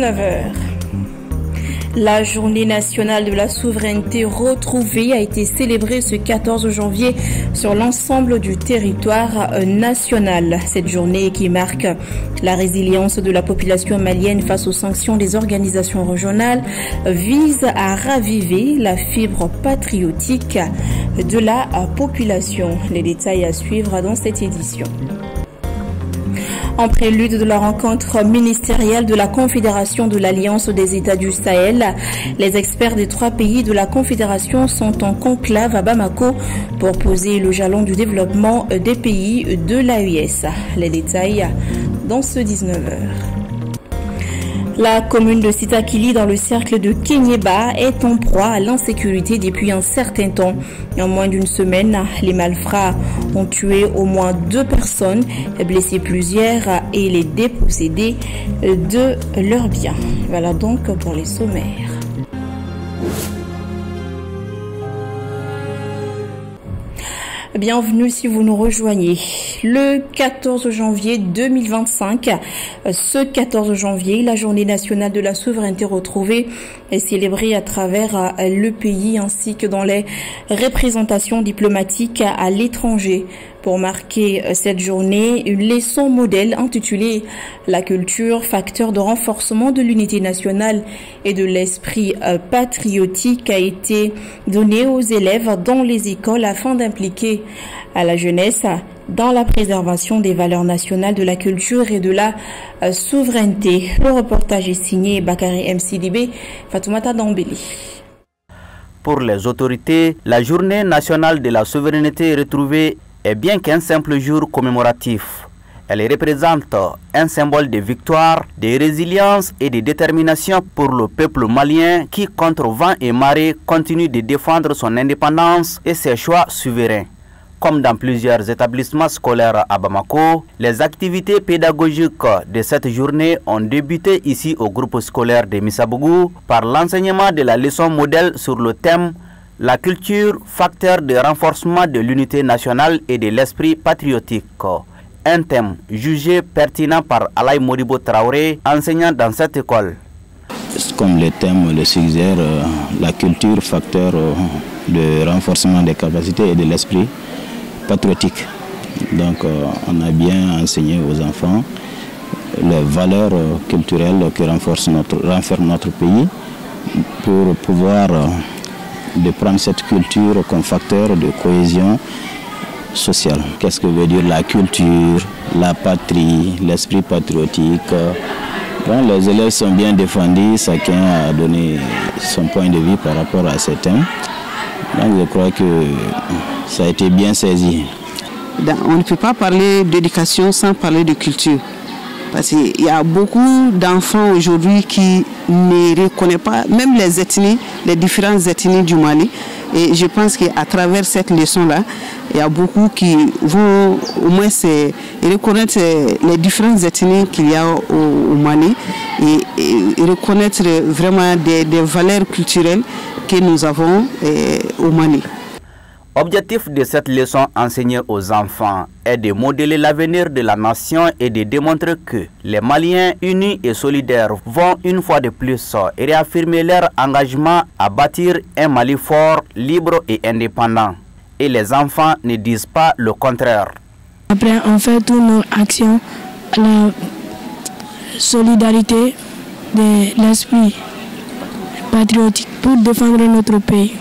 19h. La journée nationale de la souveraineté retrouvée a été célébrée ce 14 janvier sur l'ensemble du territoire national. Cette journée qui marque la résilience de la population malienne face aux sanctions des organisations régionales vise à raviver la fibre patriotique de la population. Les détails à suivre dans cette édition. En prélude de la rencontre ministérielle de la Confédération de l'Alliance des États du Sahel, les experts des 3 pays de la Confédération sont en conclave à Bamako pour poser le jalon du développement des pays de l'AES. Les détails dans ce 19h. La commune de Sitakili dans le cercle de Kenyeba est en proie à l'insécurité depuis un certain temps. En moins d'une semaine, les malfrats ont tué au moins 2 personnes, blessé plusieurs et les dépossédés de leurs biens. Voilà donc pour les sommaires. Bienvenue si vous nous rejoignez. Le 14 janvier 2025, ce 14 janvier, la journée nationale de la souveraineté retrouvée est célébrée à travers le pays ainsi que dans les représentations diplomatiques à l'étranger. Pour marquer cette journée, une leçon modèle intitulée « La culture, facteur de renforcement de l'unité nationale et de l'esprit patriotique » a été donnée aux élèves dans les écoles afin d'impliquer à la jeunesse dans la préservation des valeurs nationales de la culture et de la souveraineté. Le reportage est signé Bakary MCDB, Fatoumata Dambeli. Pour les autorités, la journée nationale de la souveraineté retrouvée est bien qu'un simple jour commémoratif. Elle représente un symbole de victoire, de résilience et de détermination pour le peuple malien qui, contre vent et marée, continue de défendre son indépendance et ses choix souverains. Comme dans plusieurs établissements scolaires à Bamako, les activités pédagogiques de cette journée ont débuté ici au groupe scolaire de Missabougou par l'enseignement de la leçon modèle sur le thème « La culture, facteur de renforcement de l'unité nationale et de l'esprit patriotique ». Un thème jugé pertinent par Alaï Modibo Traoré, enseignant dans cette école. Comme le thème le suggère, la culture, facteur de renforcement des capacités et de l'esprit patriotique. Donc on a bien enseigné aux enfants les valeurs culturelles qui renforcent notre pays pour pouvoir de prendre cette culture comme facteur de cohésion sociale. Qu'est-ce que veut dire la culture, la patrie, l'esprit patriotique? Quand les élèves sont bien défendus, chacun a donné son point de vue par rapport à ces thèmes. Donc je crois que ça a été bien saisi. On ne peut pas parler d'éducation sans parler de culture. Parce qu'il y a beaucoup d'enfants aujourd'hui qui ne reconnaissent pas, même les ethnies, les différentes ethnies du Mali. Et je pense qu'à travers cette leçon-là, il y a beaucoup qui vont au moins reconnaître les différentes ethnies qu'il y a au Mali et reconnaître vraiment des valeurs culturelles que nous avons au Mali. Objectif de cette leçon enseignée aux enfants est de modeler l'avenir de la nation et de démontrer que les Maliens unis et solidaires vont une fois de plus réaffirmer leur engagement à bâtir un Mali fort, libre et indépendant. Et les enfants ne disent pas le contraire. Après, on fait toutes nos actions à la solidarité de l'esprit patriotique pour défendre notre pays.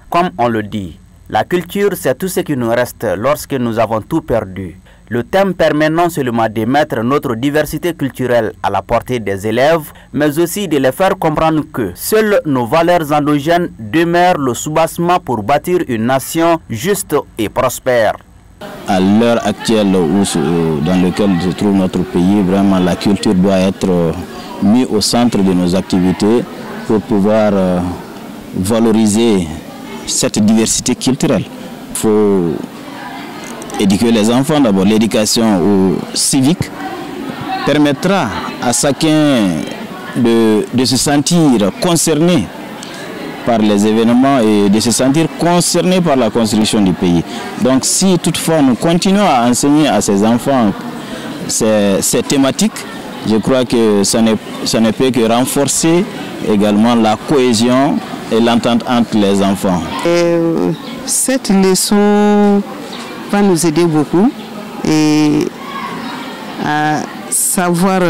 Comme on le dit, la culture, c'est tout ce qui nous reste lorsque nous avons tout perdu. Le thème permet non seulement de mettre notre diversité culturelle à la portée des élèves, mais aussi de les faire comprendre que seules nos valeurs endogènes demeurent le soubassement pour bâtir une nation juste et prospère. À l'heure actuelle dans laquelle se trouve notre pays, vraiment la culture doit être mise au centre de nos activités pour pouvoir valoriser cette diversité culturelle. Il faut éduquer les enfants d'abord. L'éducation civique permettra à chacun de se sentir concerné par les événements et de se sentir concerné par la construction du pays. Donc si toutefois nous continuons à enseigner à ces enfants ces thématiques, Je crois que ça ne peut que renforcer également la cohésion et l'entente entre les enfants. Cette leçon va nous aider beaucoup et à savoir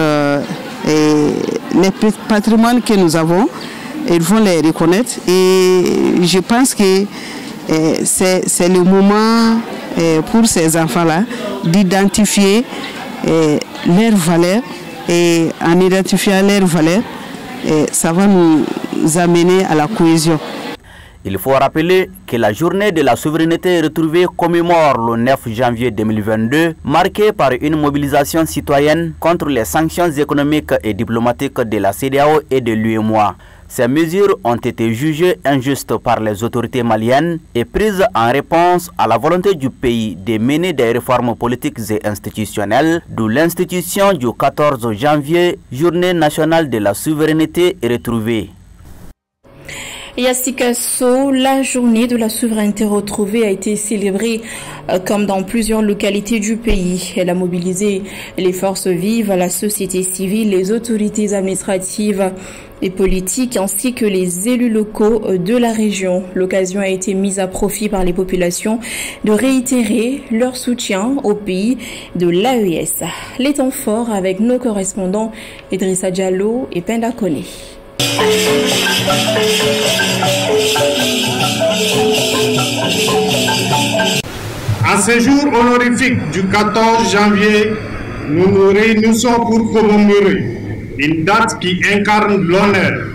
les patrimoines que nous avons, ils vont les reconnaître et je pense que c'est le moment pour ces enfants-là d'identifier leurs valeurs et en identifiant leurs valeurs, ça va nous amener à la cohésion. Il faut rappeler que la journée de la souveraineté retrouvée commémore le 9 janvier 2022, marquée par une mobilisation citoyenne contre les sanctions économiques et diplomatiques de la CEDEAO et de l'UEMOA. Ces mesures ont été jugées injustes par les autorités maliennes et prises en réponse à la volonté du pays de mener des réformes politiques et institutionnelles, d'où l'institution du 14 janvier, journée nationale de la souveraineté retrouvée. Et à Sikasso, la journée de la souveraineté retrouvée a été célébrée comme dans plusieurs localités du pays. Elle a mobilisé les forces vives, la société civile, les autorités administratives et politiques ainsi que les élus locaux de la région. L'occasion a été mise à profit par les populations de réitérer leur soutien au pays de l'AES. Les temps forts avec nos correspondants Idrissa Diallo et Penda Kone. En ce jour honorifique du 14 janvier, nous nous réunissons pour commémorer une date qui incarne l'honneur,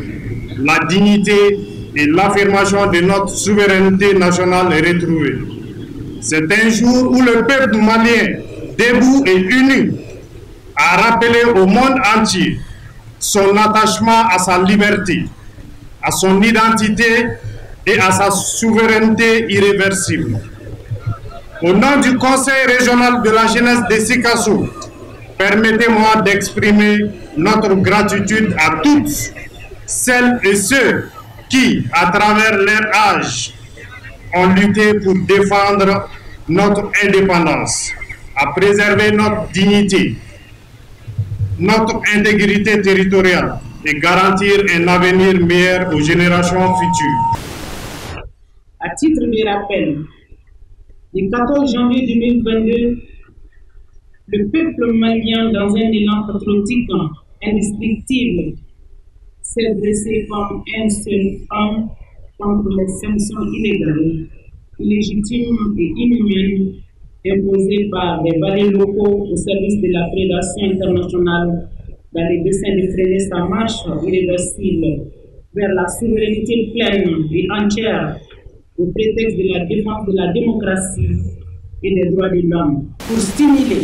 la dignité et l'affirmation de notre souveraineté nationale retrouvée. C'est un jour où le peuple malien, debout et uni, a rappelé au monde entier son attachement à sa liberté, à son identité et à sa souveraineté irréversible. Au nom du Conseil régional de la jeunesse de Sikasso, permettez-moi d'exprimer notre gratitude à toutes celles et ceux qui, à travers leur âge, ont lutté pour défendre notre indépendance, à préserver notre dignité, notre intégrité territoriale et garantir un avenir meilleur aux générations futures. À titre de rappel, le 14 janvier 2022, le peuple malien, dans un élan patriotique indescriptible, s'est dressé comme un seul homme contre les sanctions illégales, illégitimes et inhumaines imposées par les valets locaux au service de la prédation internationale dans le dessein de freiner sa marche irréversible vers la souveraineté pleine et entière au prétexte de la défense de la démocratie et des droits de l'homme. Pour stimuler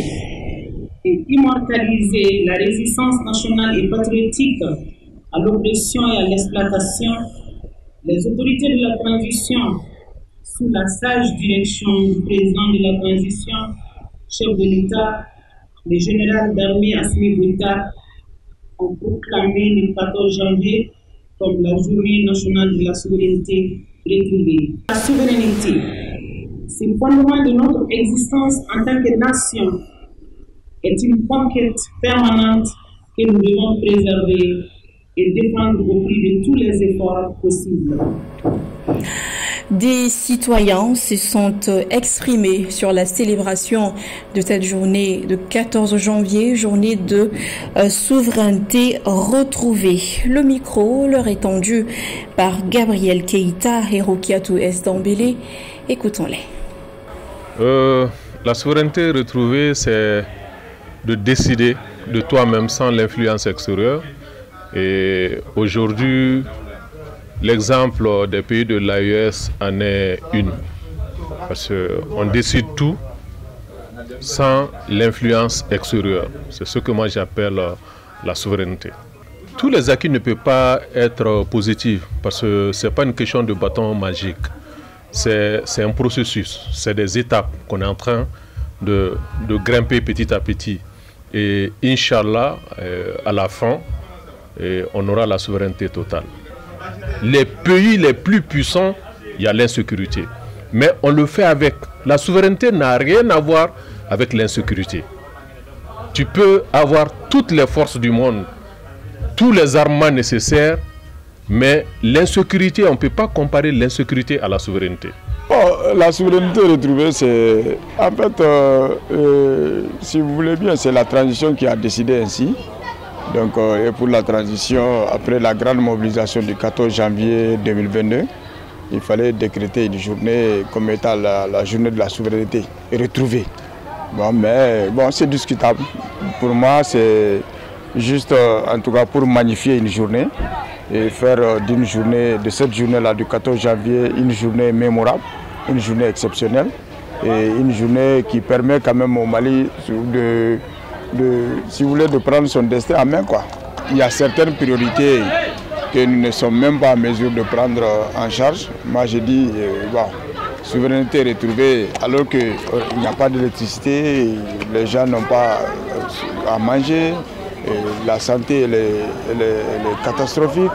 et immortaliser la résistance nationale et patriotique à l'oppression et à l'exploitation, les autorités de la transition, sous la sage direction du président de la transition, chef de l'État, le général d'armée Assimi Goïta, ont proclamé le 14 janvier comme la journée nationale de la souveraineté retrouvée. La souveraineté, c'est le fondement de notre existence en tant que nation, est une conquête permanente que nous devons préserver et défendre au prix de tous les efforts possibles. Des citoyens se sont exprimés sur la célébration de cette journée de 14 janvier, journée de souveraineté retrouvée. Le micro leur est tendu par Gabriel Keïta et Rokiatou Esdambélé. Écoutons-les. La souveraineté retrouvée, c'est de décider de toi-même sans l'influence extérieure. Et aujourd'hui, l'exemple des pays de l'AES en est une. Parce qu'on décide tout sans l'influence extérieure. C'est ce que moi j'appelle la souveraineté. Tous les acquis ne peuvent pas être positifs parce que ce n'est pas une question de bâton magique. C'est un processus, c'est des étapes qu'on est en train de grimper petit à petit. Et Inch'Allah, à la fin, on aura la souveraineté totale. Les pays les plus puissants, il y a l'insécurité. Mais on le fait avec. La souveraineté n'a rien à voir avec l'insécurité. Tu peux avoir toutes les forces du monde, tous les armements nécessaires, mais l'insécurité, on ne peut pas comparer l'insécurité à la souveraineté. Bon, la souveraineté retrouvée, c'est en fait, si vous voulez bien, c'est la transition qui a décidé ainsi. Donc, et pour la transition, après la grande mobilisation du 14 janvier 2022, il fallait décréter une journée comme étant la journée de la souveraineté retrouvée. Bon, mais bon, c'est discutable. Pour moi, c'est juste, en tout cas, pour magnifier une journée et faire de cette journée-là, du 14 janvier, une journée mémorable, une journée exceptionnelle et une journée qui permet quand même au Mali si vous voulez, de prendre son destin en main, quoi. Il y a certaines priorités que nous ne sommes même pas en mesure de prendre en charge. Moi, je dis, bon, souveraineté retrouvée alors qu'il n'y a pas d'électricité, les gens n'ont pas à manger, et la santé elle est catastrophique.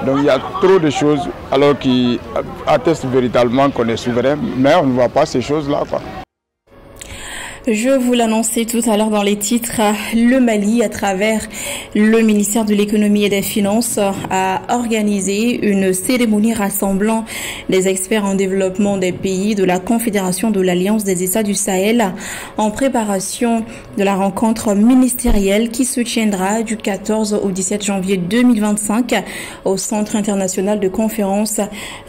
Donc il y a trop de choses alors qui attestent véritablement qu'on est souverain, mais on ne voit pas ces choses-là, quoi. Je vous l'annonçais tout à l'heure dans les titres, le Mali, à travers le ministère de l'économie et des finances, a organisé une cérémonie rassemblant des experts en développement des pays de la Confédération de l'Alliance des États du Sahel en préparation de la rencontre ministérielle qui se tiendra du 14 au 17 janvier 2025 au Centre international de conférence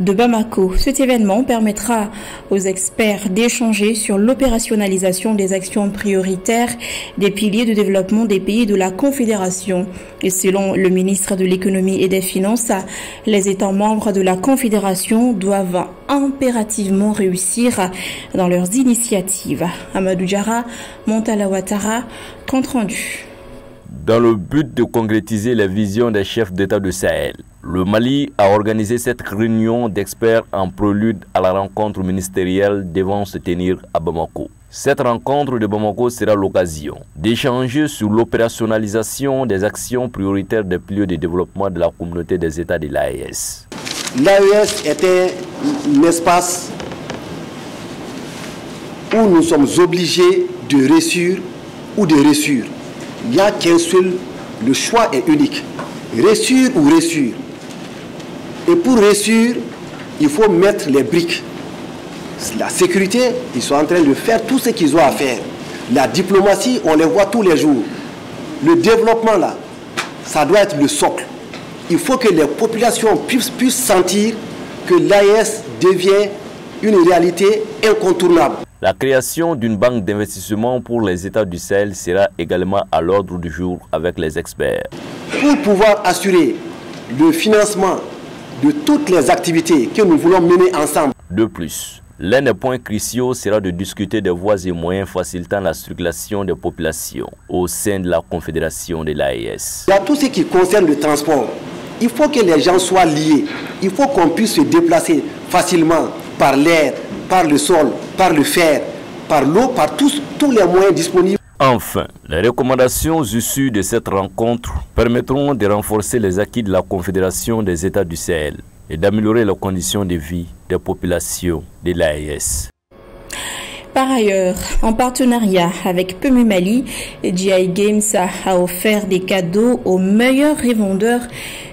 de Bamako. Cet événement permettra aux experts d'échanger sur l'opérationnalisation des actions prioritaires des piliers de développement des pays de la Confédération. Et selon le ministre de l'économie et des finances, les États membres de la Confédération doivent impérativement réussir dans leurs initiatives. Amadou Diarra, Montala Ouattara, compte rendu. Dans le but de concrétiser les visions des chefs d'État du Sahel, le Mali a organisé cette réunion d'experts en prélude à la rencontre ministérielle devant se tenir à Bamako. Cette rencontre de Bamako sera l'occasion d'échanger sur l'opérationnalisation des actions prioritaires des piliers de développement de la communauté des États de l'AES. L'AES était un espace où nous sommes obligés de réussir ou de réussir. Il n'y a qu'un seul, le choix est unique. Réussir ou réussir. Et pour réussir, il faut mettre les briques. La sécurité, ils sont en train de faire tout ce qu'ils ont à faire. La diplomatie, on les voit tous les jours. Le développement, là, ça doit être le socle. Il faut que les populations puissent sentir que l'AES devient une réalité incontournable. La création d'une banque d'investissement pour les États du Sahel sera également à l'ordre du jour avec les experts. Pour pouvoir assurer le financement de toutes les activités que nous voulons mener ensemble. De plus, l'un des points cruciaux sera de discuter des voies et moyens facilitant la circulation des populations au sein de la Confédération de l'AES. Il y a tout ce qui concerne le transport. Il faut que les gens soient liés. Il faut qu'on puisse se déplacer facilement par l'air, par le sol, par le fer, par l'eau, par tous les moyens disponibles. Enfin, les recommandations issues de cette rencontre permettront de renforcer les acquis de la Confédération des États du Sahel et d'améliorer les conditions de vie des populations de l'AES. Par ailleurs, en partenariat avec PMU Mali, GI Games a offert des cadeaux aux meilleurs revendeurs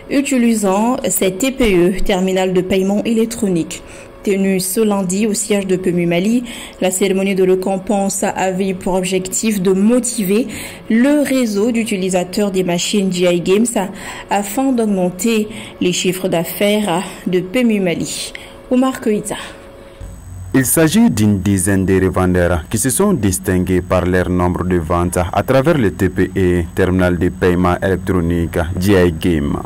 utilisant ces TPE, terminal de paiement électronique. Tenue ce lundi au siège de PMU Mali, la cérémonie de récompense avait pour objectif de motiver le réseau d'utilisateurs des machines GI Games afin d'augmenter les chiffres d'affaires de PMU Mali. Omar Koïta. Il s'agit d'une dizaine de revendeurs qui se sont distingués par leur nombre de ventes à travers le TPE, terminal de paiement électronique GI Game.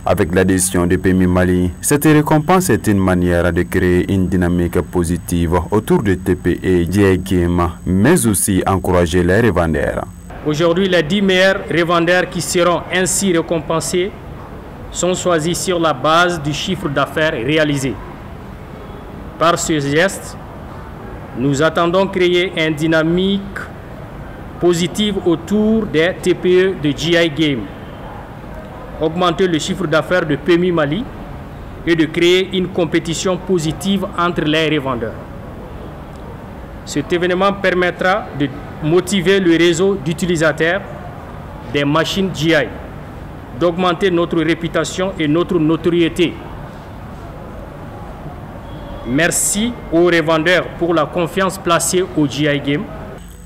Avec l'adhésion de PMU Mali, cette récompense est une manière de créer une dynamique positive autour de TPE GI Game, mais aussi encourager les revendeurs. Aujourd'hui, les 10 meilleurs revendeurs qui seront ainsi récompensés sont choisis sur la base du chiffre d'affaires réalisé. Par ce geste, nous attendons créer une dynamique positive autour des TPE de GI Game, augmenter le chiffre d'affaires de PMU Mali et de créer une compétition positive entre les revendeurs. Cet événement permettra de motiver le réseau d'utilisateurs des machines GI, d'augmenter notre réputation et notre notoriété. Merci aux revendeurs pour la confiance placée au GI Game.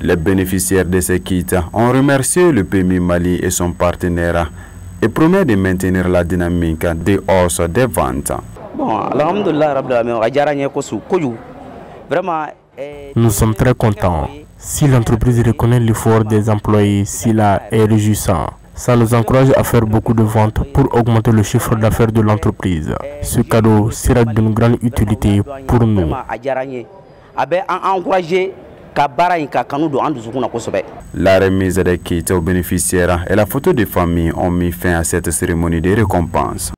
Les bénéficiaires de ces kits ont remercié le PMI Mali et son partenaire et promet de maintenir la dynamique des hausses des ventes. Nous sommes très contents. Si l'entreprise reconnaît l'effort des employés, cela est réjouissant. Ça nous encourage à faire beaucoup de ventes pour augmenter le chiffre d'affaires de l'entreprise. Ce cadeau sera d'une grande utilité pour nous. La remise des kits aux bénéficiaires et la photo des familles ont mis fin à cette cérémonie de récompense.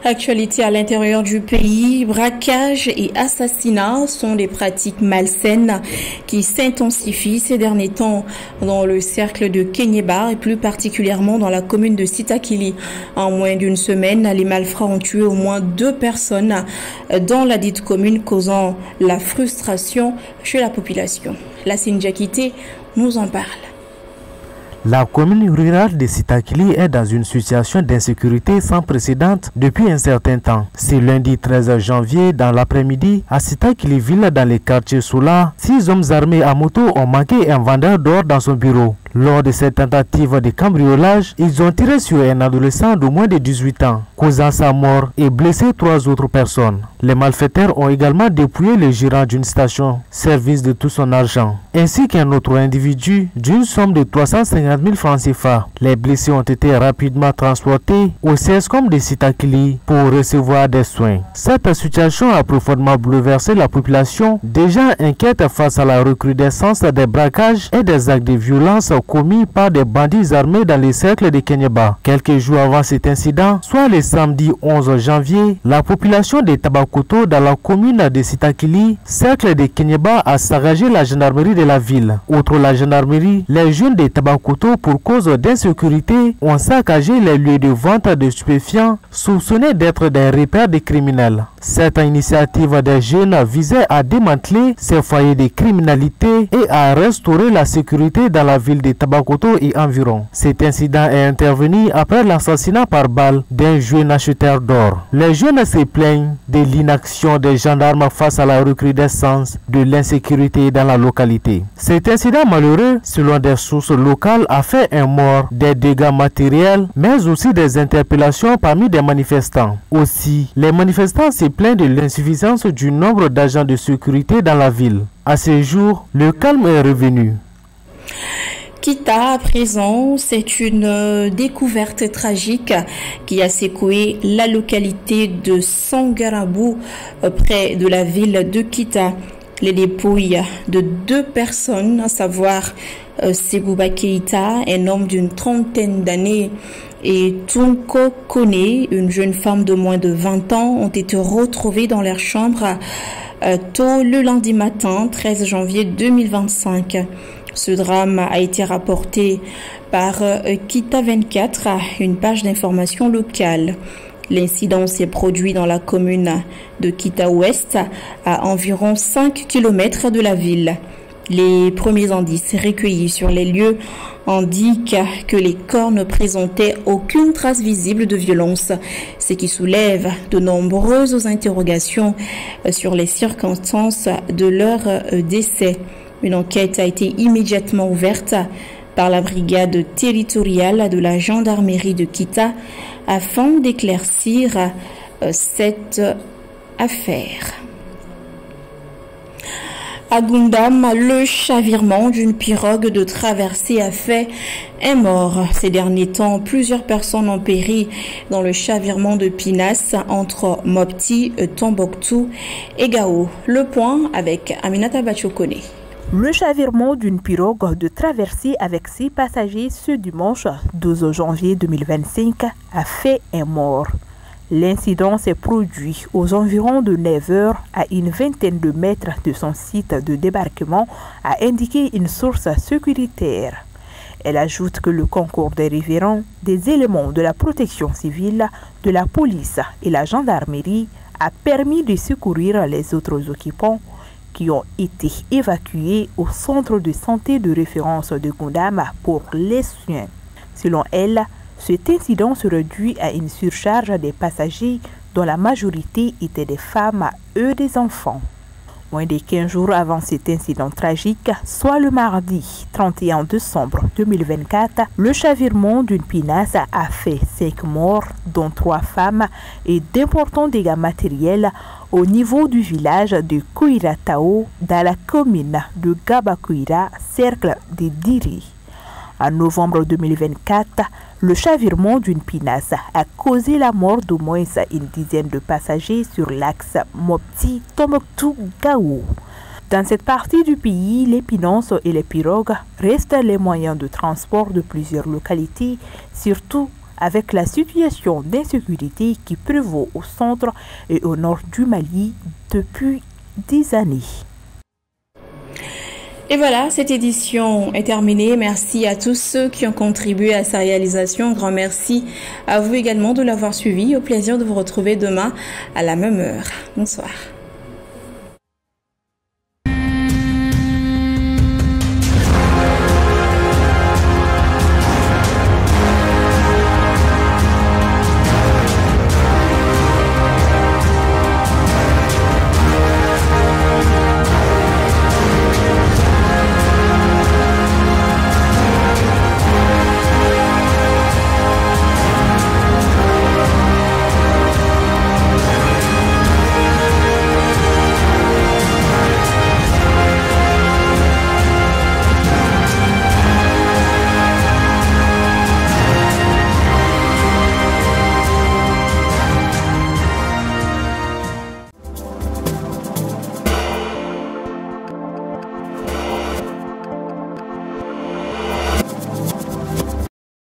Actualité à l'intérieur du pays, braquage et assassinat sont des pratiques malsaines qui s'intensifient ces derniers temps dans le cercle de Kéniéba et plus particulièrement dans la commune de Sitakili. En moins d'une semaine, les malfrats ont tué au moins 2 personnes dans la dite commune, causant la frustration chez la population. La Sinjakité nous en parle. La commune rurale de Sitakili est dans une situation d'insécurité sans précédent depuis un certain temps. C'est lundi 13 janvier dans l'après-midi à Sitakili ville dans les quartiers Soula, 6 hommes armés à moto ont manqué un vendeur d'or dans son bureau. Lors de cette tentative de cambriolage, ils ont tiré sur un adolescent de moins de 18 ans, causant sa mort et blessé 3 autres personnes. Les malfaiteurs ont également dépouillé le gérant d'une station-service de tout son argent, ainsi qu'un autre individu d'une somme de 350 000 francs CFA. Les blessés ont été rapidement transportés au CESCOM de Sitakili pour recevoir des soins. Cette situation a profondément bouleversé la population, déjà inquiète face à la recrudescence des braquages et des actes de violence commis par des bandits armés dans les cercles de Kéniéba. Quelques jours avant cet incident, soit le samedi 11 janvier, la population de Tabakoto dans la commune de Sitakili, cercle de Kéniéba, a saccagé la gendarmerie de la ville. Outre la gendarmerie, les jeunes de Tabakoto, pour cause d'insécurité, ont saccagé les lieux de vente de stupéfiants soupçonnés d'être des repères de criminels. Cette initiative des jeunes visait à démanteler ces foyers de criminalité et à restaurer la sécurité dans la ville de Tabakoto et environ. Cet incident est intervenu après l'assassinat par balle d'un jeune acheteur d'or. Les jeunes se plaignent de l'inaction des gendarmes face à la recrudescence de l'insécurité dans la localité. Cet incident malheureux, selon des sources locales, a fait un mort, des dégâts matériels, mais aussi des interpellations parmi des manifestants. Aussi, les manifestants se plaignent de l'insuffisance du nombre d'agents de sécurité dans la ville. À ce jour, le calme est revenu. Kita, à présent, c'est une découverte tragique qui a secoué la localité de Sangarabou, près de la ville de Kita. Les dépouilles de 2 personnes, à savoir Segouba Keita, un homme d'une trentaine d'années, et Tunko Kone, une jeune femme de moins de 20 ans, ont été retrouvées dans leur chambre tôt le lundi matin, 13 janvier 2025. Ce drame a été rapporté par Kita 24, une page d'information locale. L'incident s'est produit dans la commune de Kita Ouest, à environ 5 km de la ville. Les premiers indices recueillis sur les lieux indiquent que les corps ne présentaient aucune trace visible de violence, ce qui soulève de nombreuses interrogations sur les circonstances de leur décès. Une enquête a été immédiatement ouverte par la brigade territoriale de la gendarmerie de Kita afin d'éclaircir cette affaire. À Gundam, le chavirement d'une pirogue de traversée a fait un mort. Ces derniers temps, plusieurs personnes ont péri dans le chavirement de Pinas entre Mopti, Tombouctou et Gao. Le point avec Aminata Bachokone. Le chavirement d'une pirogue de traversée avec 6 passagers ce dimanche 12 janvier 2025 a fait un mort. L'incident s'est produit aux environs de 9 h à une vingtaine de mètres de son site de débarquement, a indiqué une source sécuritaire. Elle ajoute que le concours des riverains, des éléments de la protection civile, de la police et la gendarmerie a permis de secourir les autres occupants qui ont été évacués au centre de santé de référence de Goundam pour les soins. Selon elle, cet incident se réduit à une surcharge des passagers dont la majorité étaient des femmes et des enfants. Moins de 15 jours avant cet incident tragique, soit le mardi 31 décembre 2024, le chavirement d'une pinasse a fait 5 morts, dont 3 femmes, et d'importants dégâts matériels au niveau du village de Kouiratao, dans la commune de Gabakuira, cercle de Diri. En novembre 2024, le chavirement d'une pinasse a causé la mort d'au moins une dizaine de passagers sur l'axe Mopti-Tombouctou-Gao. Dans cette partie du pays, les pinances et les pirogues restent les moyens de transport de plusieurs localités, surtout avec la situation d'insécurité qui prévaut au centre et au nord du Mali depuis 10 années. Et voilà, cette édition est terminée. Merci à tous ceux qui ont contribué à sa réalisation. Grand merci à vous également de l'avoir suivi. Au plaisir de vous retrouver demain à la même heure. Bonsoir.